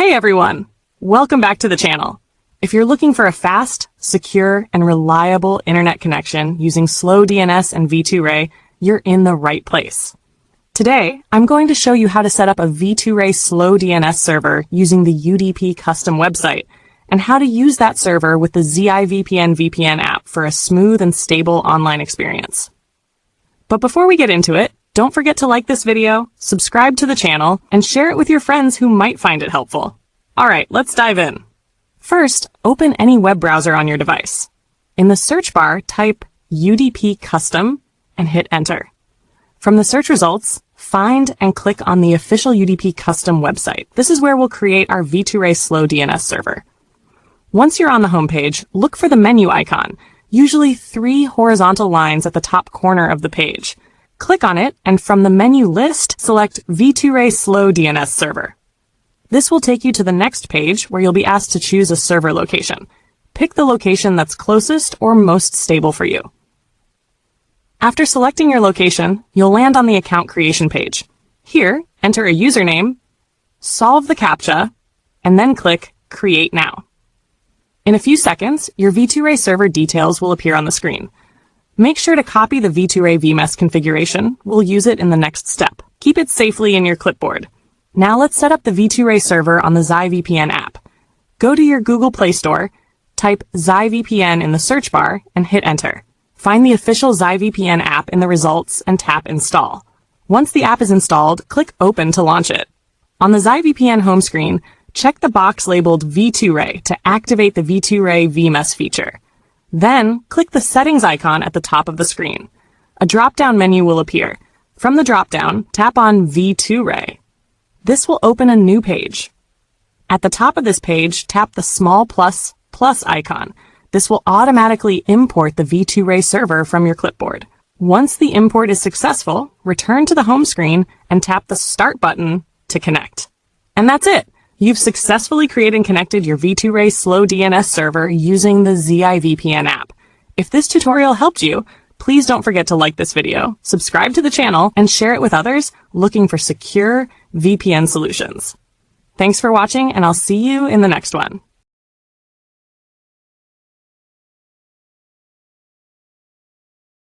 Hey everyone! Welcome back to the channel. If you're looking for a fast, secure, and reliable internet connection using slow DNS and V2Ray, you're in the right place. Today, I'm going to show you how to set up a V2Ray Slow DNS server using the UDP custom website, and how to use that server with the ZiVPN VPN app for a smooth and stable online experience. But before we get into it, don't forget to like this video, subscribe to the channel, and share it with your friends who might find it helpful. Alright, let's dive in. First, open any web browser on your device. In the search bar, type UDP custom and hit enter. From the search results, find and click on the official UDP custom website. This is where we'll create our V2Ray Slow DNS server. Once you're on the homepage, look for the menu icon, usually 3 horizontal lines at the top corner of the page. Click on it, and from the menu list, select V2Ray Slow DNS Server. This will take you to the next page where you'll be asked to choose a server location. Pick the location that's closest or most stable for you. After selecting your location, you'll land on the account creation page. Here, enter a username, solve the CAPTCHA, and then click Create Now. In a few seconds, your V2Ray server details will appear on the screen. Make sure to copy the V2Ray VMess configuration. We'll use it in the next step. Keep it safely in your clipboard. Now let's set up the V2Ray server on the ZiVPN app. Go to your Google Play Store, type ZiVPN in the search bar, and hit enter. Find the official ZiVPN app in the results and tap Install. Once the app is installed, click Open to launch it. On the ZiVPN home screen, check the box labeled V2Ray to activate the V2Ray VMess feature. Then, click the settings icon at the top of the screen. A drop-down menu will appear. From the drop-down, tap on V2Ray. This will open a new page. At the top of this page, tap the small plus icon. This will automatically import the V2Ray server from your clipboard. Once the import is successful, return to the home screen and tap the Start button to connect. And that's it! You've successfully created and connected your V2Ray Slow DNS server using the ZiVPN app. If this tutorial helped you, please don't forget to like this video, subscribe to the channel, and share it with others looking for secure VPN solutions. Thanks for watching, and I'll see you in the next one.